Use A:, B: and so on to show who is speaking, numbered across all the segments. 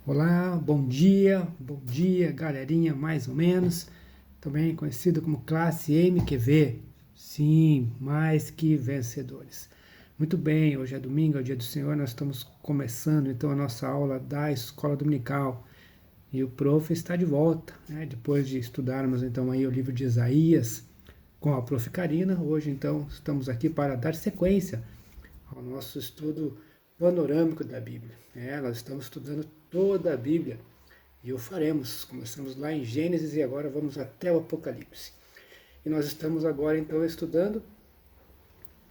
A: Olá, bom dia, galerinha, mais ou menos, também conhecido como classe MQV. Sim, mais que vencedores. Muito bem, hoje é domingo, é o dia do Senhor, nós estamos começando então a nossa aula da Escola Dominical e o prof está de volta, né? Depois de estudarmos então aí o livro de Isaías com a prof Karina, hoje então estamos aqui para dar sequência ao nosso estudo panorâmico da Bíblia. Nós estamos estudando toda a Bíblia e o faremos. Começamos lá em Gênesis e agora vamos até o Apocalipse. E nós estamos agora então estudando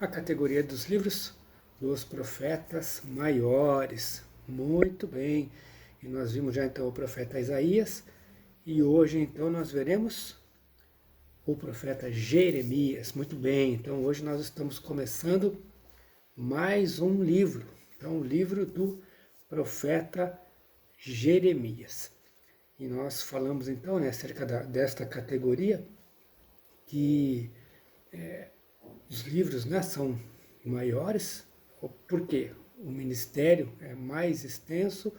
A: a categoria dos livros dos profetas maiores. Muito bem. E nós vimos já então o profeta Isaías e hoje então nós veremos o profeta Jeremias. Muito bem. Então hoje nós estamos começando mais um livro. Então, o livro do profeta Jeremias. E nós falamos então, né, acerca desta categoria, que os livros, né, são maiores, porque o ministério é mais extenso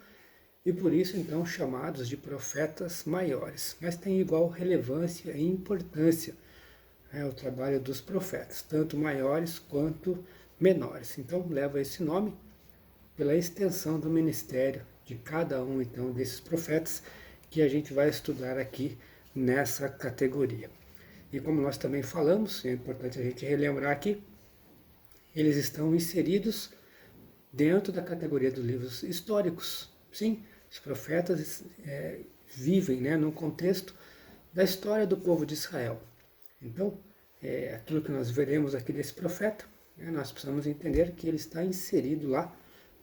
A: e por isso então chamados de profetas maiores. Mas tem igual relevância e importância, o trabalho dos profetas, tanto maiores quanto menores. Então leva esse nome pela extensão do ministério de cada um então desses profetas que a gente vai estudar aqui nessa categoria. E como nós também falamos, é importante a gente relembrar aqui, eles estão inseridos dentro da categoria dos livros históricos. Sim, os profetas vivem, né, num contexto da história do povo de Israel. Então, aquilo que nós veremos aqui desse profeta, nós precisamos entender que ele está inserido lá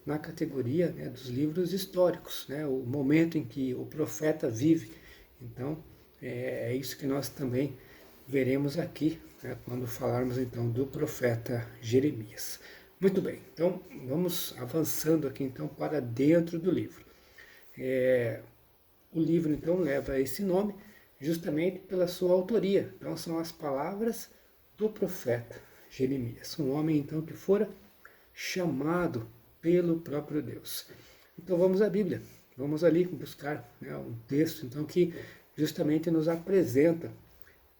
A: na categoria, né, dos livros históricos, né, o momento em que o profeta vive. Então, é isso que nós também veremos aqui, né, quando falarmos então do profeta Jeremias. Muito bem, então vamos avançando aqui então para dentro do livro. O livro então leva esse nome justamente pela sua autoria. Então são as palavras do profeta Jeremias, um homem então que fora chamado pelo próprio Deus. Então vamos à Bíblia, vamos ali buscar, né, um texto então que justamente nos apresenta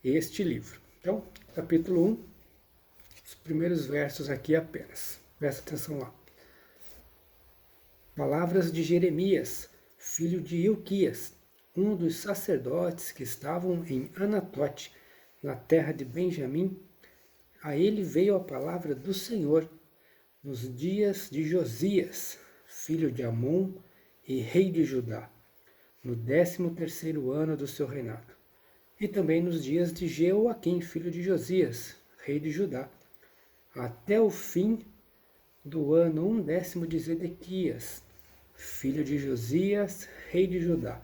A: este livro. Então, capítulo 1, os primeiros versos aqui apenas. Presta atenção lá. Palavras de Jeremias, filho de Ilquias, um dos sacerdotes que estavam em Anatote, na terra de Benjamim. A ele veio a palavra do Senhor nos dias de Josias, filho de Amon e rei de Judá, no 13º ano do seu reinado, e também nos dias de Jeoaquim, filho de Josias, rei de Judá, até o fim do ano 1º de Zedequias, filho de Josias, rei de Judá,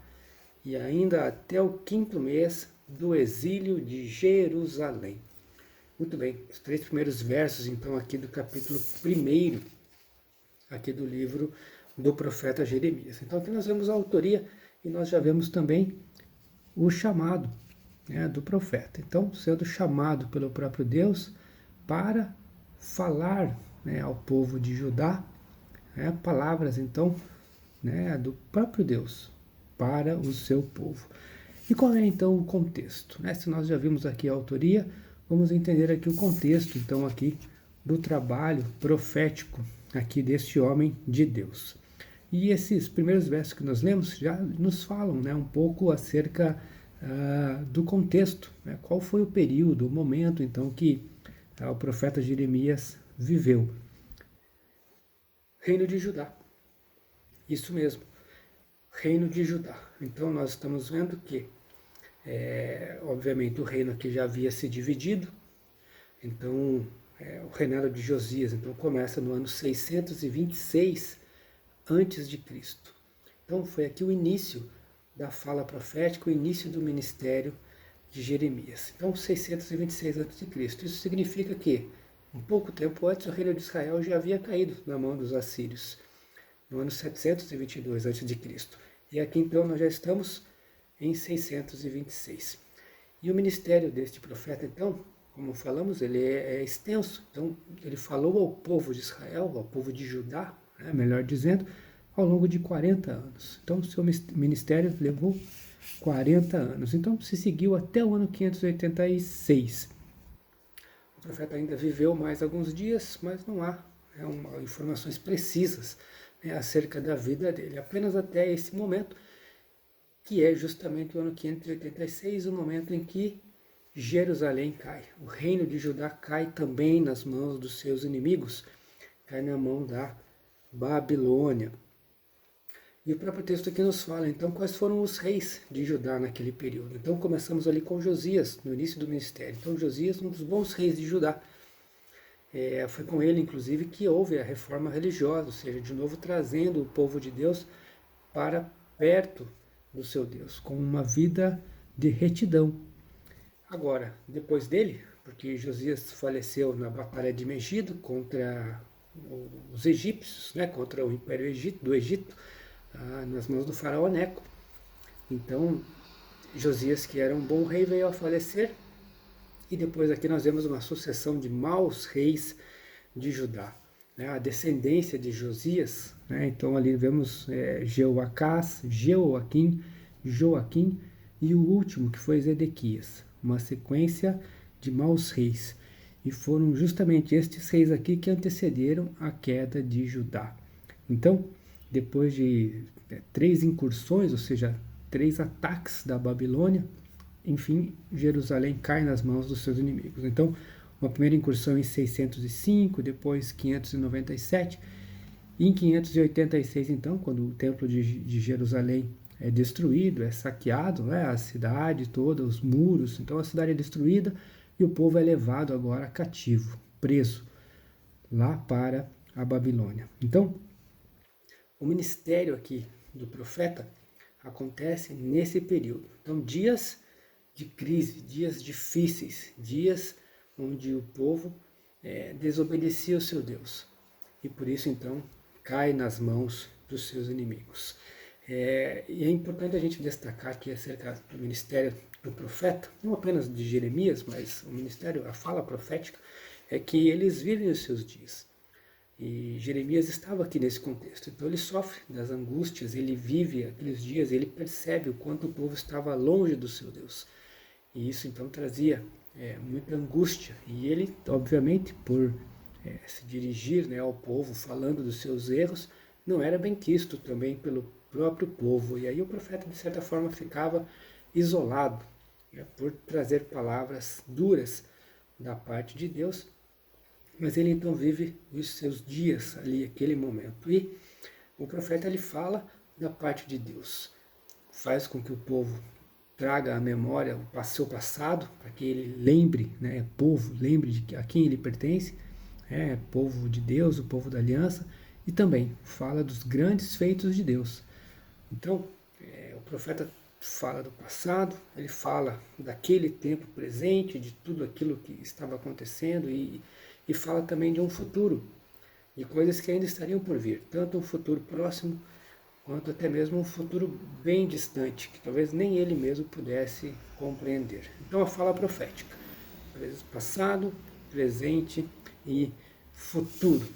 A: e ainda até o 5º mês do exílio de Jerusalém. Muito bem, os 3 primeiros versos então aqui do capítulo 1 aqui do livro do profeta Jeremias. Então aqui nós vemos a autoria e nós já vemos também o chamado, né, do profeta. Então, sendo chamado pelo próprio Deus para falar, né, ao povo de Judá, né, palavras então, né, do próprio Deus para o seu povo. E qual é então o contexto? Né? Se nós já vimos aqui a autoria, vamos entender aqui o contexto então aqui do trabalho profético aqui deste homem de Deus. E esses primeiros versos que nós lemos já nos falam, né, um pouco acerca do contexto, né? Qual foi o período, o momento então que o profeta Jeremias viveu. Reino de Judá, isso mesmo, reino de Judá. Então nós estamos vendo que, obviamente, o reino aqui já havia se dividido. Então, o reinado de Josias então começa no ano 626 antes de Cristo. Então foi aqui o início da fala profética, o início do ministério de Jeremias. Então, 626 a.C. Isso significa que, um pouco tempo antes, o reino de Israel já havia caído na mão dos assírios, no ano 722 a.C. E aqui, então, nós já estamos em 626. E o ministério deste profeta, então, como falamos, ele é extenso. Então, ele falou ao povo de Israel, ao povo de Judá, né, melhor dizendo, ao longo de 40 anos. Então, o seu ministério levou 40 anos. Então, se seguiu até o ano 586. O profeta ainda viveu mais alguns dias, mas não há informações precisas, né, acerca da vida dele, apenas até esse momento, que é justamente o ano 586, o momento em que Jerusalém cai. O reino de Judá cai também nas mãos dos seus inimigos, cai na mão da Babilônia. E o próprio texto aqui nos fala, então, quais foram os reis de Judá naquele período. Então, começamos ali com Josias, no início do ministério. Então, Josias, um dos bons reis de Judá. Foi com ele, inclusive, que houve a reforma religiosa, ou seja, de novo trazendo o povo de Deus para perto do seu Deus, com uma vida de retidão. Agora, depois dele, porque Josias faleceu na Batalha de Megido contra os egípcios, né, contra o Império do Egito, nas mãos do faraó Neco. Então, Josias, que era um bom rei, veio a falecer, e depois aqui nós vemos uma sucessão de maus reis de Judá, né, a descendência de Josias, né, então ali vemos Jeoacás, Jeoaquim, Joaquim e o último que foi Zedequias, uma sequência de maus reis. E foram justamente estes reis aqui que antecederam a queda de Judá. Então, depois de 3 incursões, ou seja, 3 ataques da Babilônia, enfim, Jerusalém cai nas mãos dos seus inimigos. Então, uma primeira incursão em 605, depois 597, e em 586, então, quando o templo de Jerusalém é destruído, é saqueado, né, a cidade toda, os muros, então a cidade é destruída e o povo é levado agora cativo, preso, lá para a Babilônia. Então, o ministério aqui do profeta acontece nesse período. Então, dias de crise, dias difíceis, dias onde o povo desobedecia ao seu Deus. E por isso, então, cai nas mãos dos seus inimigos. E é importante a gente destacar aqui acerca do ministério do profeta, não apenas de Jeremias, mas o ministério, a fala profética, é que eles vivem os seus dias. E Jeremias estava aqui nesse contexto, então ele sofre das angústias, ele vive aqueles dias, ele percebe o quanto o povo estava longe do seu Deus. E isso então trazia muita angústia. E ele, obviamente, por se dirigir, né, ao povo falando dos seus erros, não era bem quisto também pelo próprio povo. E aí o profeta, de certa forma, ficava isolado, né, por trazer palavras duras da parte de Deus. Mas ele então vive os seus dias ali, aquele momento. E o profeta ele fala da parte de Deus. Faz com que o povo traga à memória o seu passado, para que ele lembre, né, povo, lembre de a quem ele pertence, povo de Deus, o povo da aliança, e também fala dos grandes feitos de Deus. Então, o profeta fala do passado, ele fala daquele tempo presente, de tudo aquilo que estava acontecendo, e fala também de um futuro, de coisas que ainda estariam por vir, tanto um futuro próximo, quanto até mesmo um futuro bem distante, que talvez nem ele mesmo pudesse compreender. Então a fala profética, passado, presente e futuro.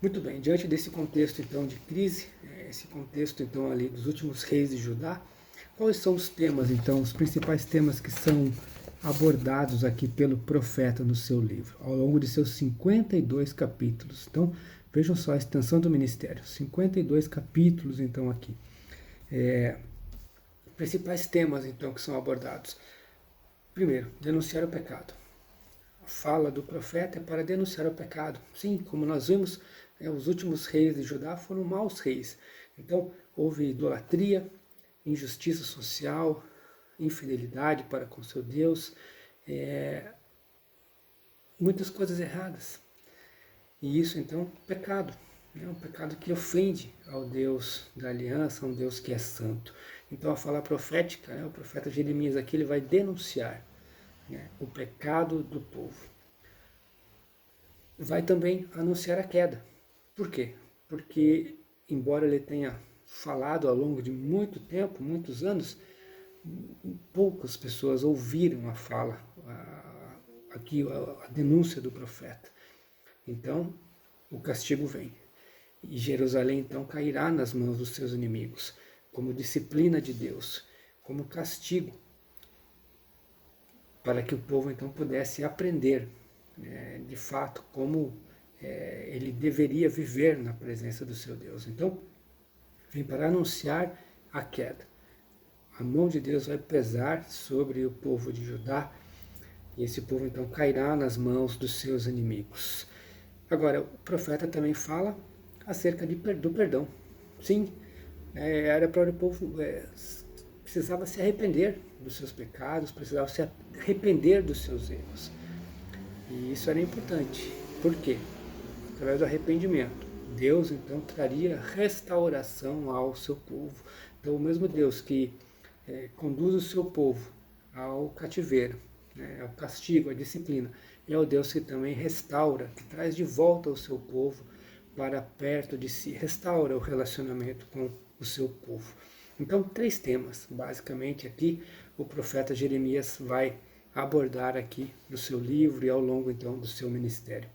A: Muito bem, diante desse contexto então de crise, esse contexto então ali dos últimos reis de Judá, quais são os temas então, os principais temas que são abordados aqui pelo profeta no seu livro, ao longo de seus 52 capítulos. Então, vejam só a extensão do ministério, 52 capítulos então aqui. Principais temas então que são abordados. Primeiro, denunciar o pecado. A fala do profeta é para denunciar o pecado. Sim, como nós vimos, os últimos reis de Judá foram maus reis. Então, houve idolatria, injustiça social, infidelidade para com seu Deus, muitas coisas erradas. E isso então, pecado, um pecado que ofende ao Deus da aliança, a um Deus que é santo. Então a fala profética, o profeta Jeremias aqui, ele vai denunciar o pecado do povo. Vai também anunciar a queda. Por quê? Porque, embora ele tenha falado ao longo de muito tempo, muitos anos, poucas pessoas ouviram a fala, aqui a denúncia do profeta. Então, o castigo vem. E Jerusalém então cairá nas mãos dos seus inimigos, como disciplina de Deus, como castigo, para que o povo então pudesse aprender de fato como ele deveria viver na presença do seu Deus. Então, vem para anunciar a queda. A mão de Deus vai pesar sobre o povo de Judá, e esse povo então cairá nas mãos dos seus inimigos. Agora, o profeta também fala acerca do perdão. Sim, era para o povo, precisava se arrepender dos seus pecados, precisava se arrepender dos seus erros. E isso era importante. Por quê? Através do arrependimento. Deus então traria restauração ao seu povo. Então, o mesmo Deus que conduz o seu povo ao cativeiro, ao castigo, à disciplina, é o Deus que também restaura, que traz de volta o seu povo para perto de si, restaura o relacionamento com o seu povo. Então, 3 temas, basicamente, aqui o profeta Jeremias vai abordar aqui no seu livro e ao longo, então, do seu ministério.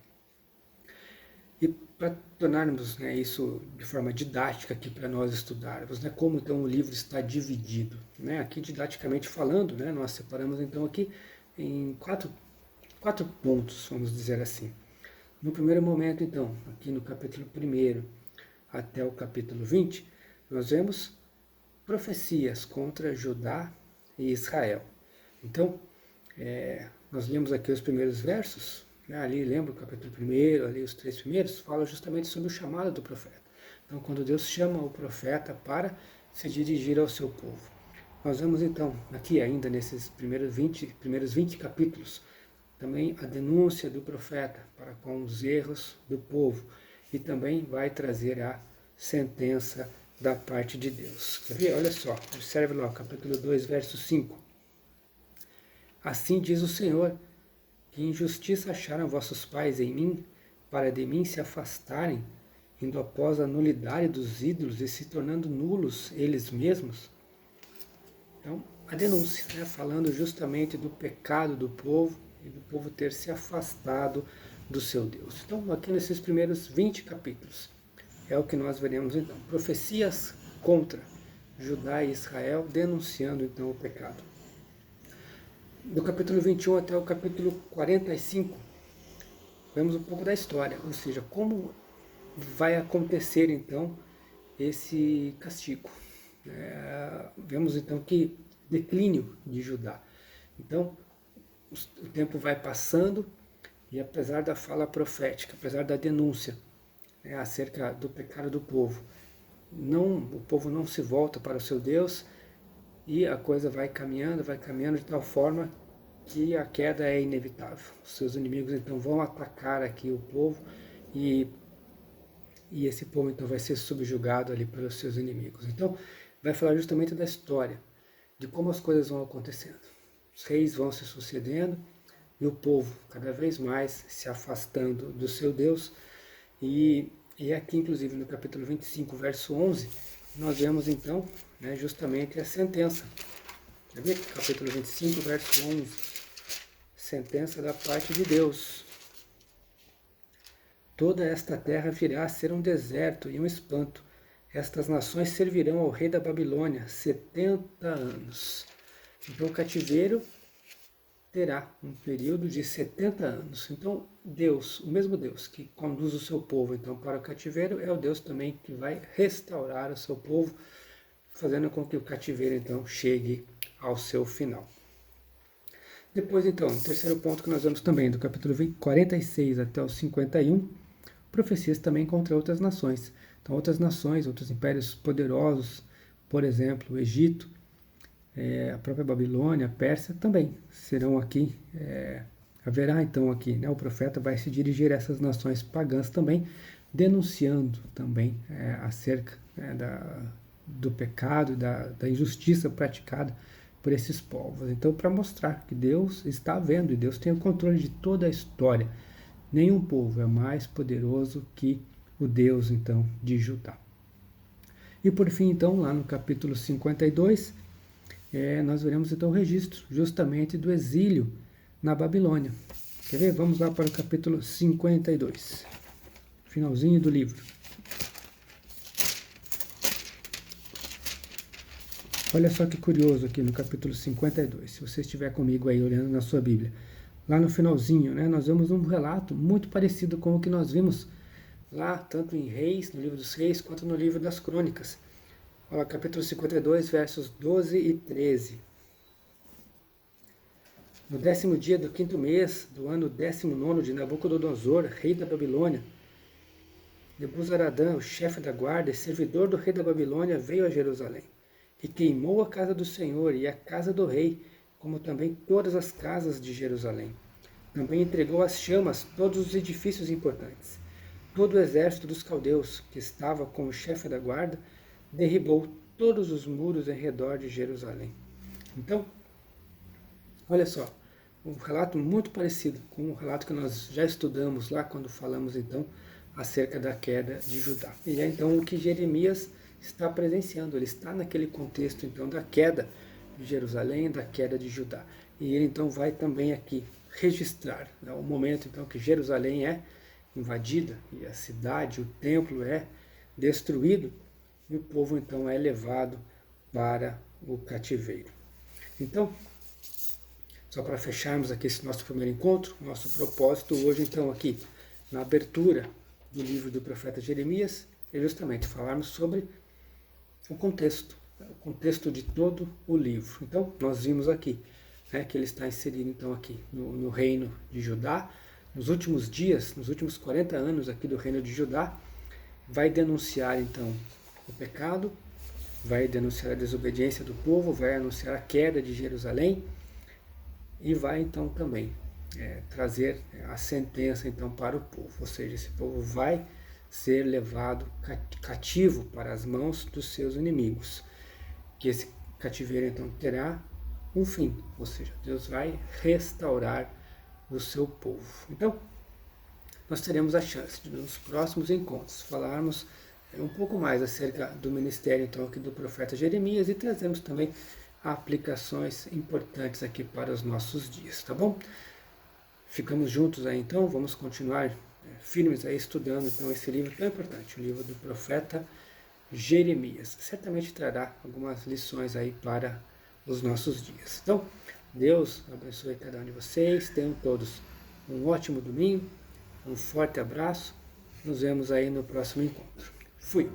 A: E para tornarmos isso de forma didática aqui para nós estudarmos, como então o livro está dividido. Aqui didaticamente falando, nós separamos então aqui em quatro pontos, vamos dizer assim. No primeiro momento então, aqui no capítulo 1 até o capítulo 20, nós vemos profecias contra Judá e Israel. Então, nós lemos aqui os primeiros versos, ali lembra o capítulo 1, ali os 3 primeiros, fala justamente sobre o chamado do profeta. Então, quando Deus chama o profeta para se dirigir ao seu povo. Nós vemos então, aqui ainda nesses primeiros 20 capítulos, também a denúncia do profeta para com os erros do povo, e também vai trazer a sentença da parte de Deus. Quer ver? Olha só, observe lá, capítulo 2, verso 5. Assim diz o Senhor, que injustiça acharam vossos pais em mim, para de mim se afastarem, indo após a nulidade dos ídolos e se tornando nulos eles mesmos. Então, a denúncia, falando justamente do pecado do povo e do povo ter se afastado do seu Deus. Então, aqui nesses primeiros 20 capítulos, é o que nós veremos então. Profecias contra Judá e Israel, denunciando então o pecado. Do capítulo 21 até o capítulo 45, vemos um pouco da história, ou seja, como vai acontecer então esse castigo. Vemos então que declínio de Judá. Então, o tempo vai passando e apesar da fala profética, apesar da denúncia acerca do pecado do povo, o povo não se volta para o seu Deus, e a coisa vai caminhando de tal forma que a queda é inevitável. Os seus inimigos então vão atacar aqui o povo, e esse povo então vai ser subjugado ali pelos seus inimigos. Então vai falar justamente da história, de como as coisas vão acontecendo. Os reis vão se sucedendo e o povo cada vez mais se afastando do seu Deus. E aqui inclusive no capítulo 25, verso 11, nós vemos então justamente a sentença. Quer ver? Capítulo 25, verso 11. Sentença da parte de Deus. Toda esta terra virá a ser um deserto e um espanto. Estas nações servirão ao rei da Babilônia 70 anos. Então o cativeiro terá um período de 70 anos. Então Deus, o mesmo Deus que conduz o seu povo então para o cativeiro, é o Deus também que vai restaurar o seu povo, fazendo com que o cativeiro então chegue ao seu final. Depois então, o terceiro ponto que nós vemos também, do capítulo 46 até o 51, profecias também contra outras nações. Então outras nações, outros impérios poderosos, por exemplo, o Egito, a própria Babilônia, a Pérsia, também serão aqui, haverá então aqui, o profeta vai se dirigir a essas nações pagãs também, denunciando também acerca do pecado, da injustiça praticada por esses povos. Então, para mostrar que Deus está vendo e Deus tem o controle de toda a história. Nenhum povo é mais poderoso que o Deus, então, de Judá. E por fim, então, lá no capítulo 52, nós veremos então o registro justamente do exílio na Babilônia. Quer ver? Vamos lá para o capítulo 52, finalzinho do livro. Olha só que curioso aqui no capítulo 52, se você estiver comigo aí olhando na sua Bíblia. Lá no finalzinho, né, nós vemos um relato muito parecido com o que nós vimos lá, tanto em Reis, no livro dos Reis, quanto no livro das Crônicas. Olha, capítulo 52, versos 12 e 13. No 10º dia do 5º mês do ano 19º de Nabucodonosor, rei da Babilônia, Nebuzaradã, o chefe da guarda e servidor do rei da Babilônia, veio a Jerusalém e queimou a casa do Senhor e a casa do rei, como também todas as casas de Jerusalém. Também entregou às chamas todos os edifícios importantes. Todo o exército dos caldeus, que estava como chefe da guarda, derribou todos os muros em redor de Jerusalém. Então, olha só, um relato muito parecido com o relato que nós já estudamos lá quando falamos então acerca da queda de Judá. E é então o que Jeremias está presenciando, ele está naquele contexto então da queda de Jerusalém, da queda de Judá. E ele então vai também aqui registrar, né, o momento então que Jerusalém é invadida e a cidade, o templo é destruído e o povo então é levado para o cativeiro. Então, só para fecharmos aqui esse nosso primeiro encontro, nosso propósito hoje então aqui, na abertura do livro do profeta Jeremias, é justamente falarmos sobre o contexto de todo o livro. Então, nós vimos aqui, né, que ele está inserido então aqui no reino de Judá, nos últimos dias, nos últimos 40 anos aqui do reino de Judá, vai denunciar então o pecado, vai denunciar a desobediência do povo, vai anunciar a queda de Jerusalém, e vai então também trazer a sentença então para o povo, ou seja, esse povo vai ser levado cativo para as mãos dos seus inimigos, que esse cativeiro então terá um fim, ou seja, Deus vai restaurar o seu povo. Então, nós teremos a chance de nos próximos encontros falarmos um pouco mais acerca do ministério então aqui do profeta Jeremias e trazemos também aplicações importantes aqui para os nossos dias, tá bom? Ficamos juntos aí então, vamos continuar firmes aí estudando então esse livro tão importante, o livro do profeta Jeremias. Certamente trará algumas lições aí para os nossos dias. Então, Deus abençoe cada um de vocês, tenham todos um ótimo domingo, um forte abraço, nos vemos aí no próximo encontro. Fui!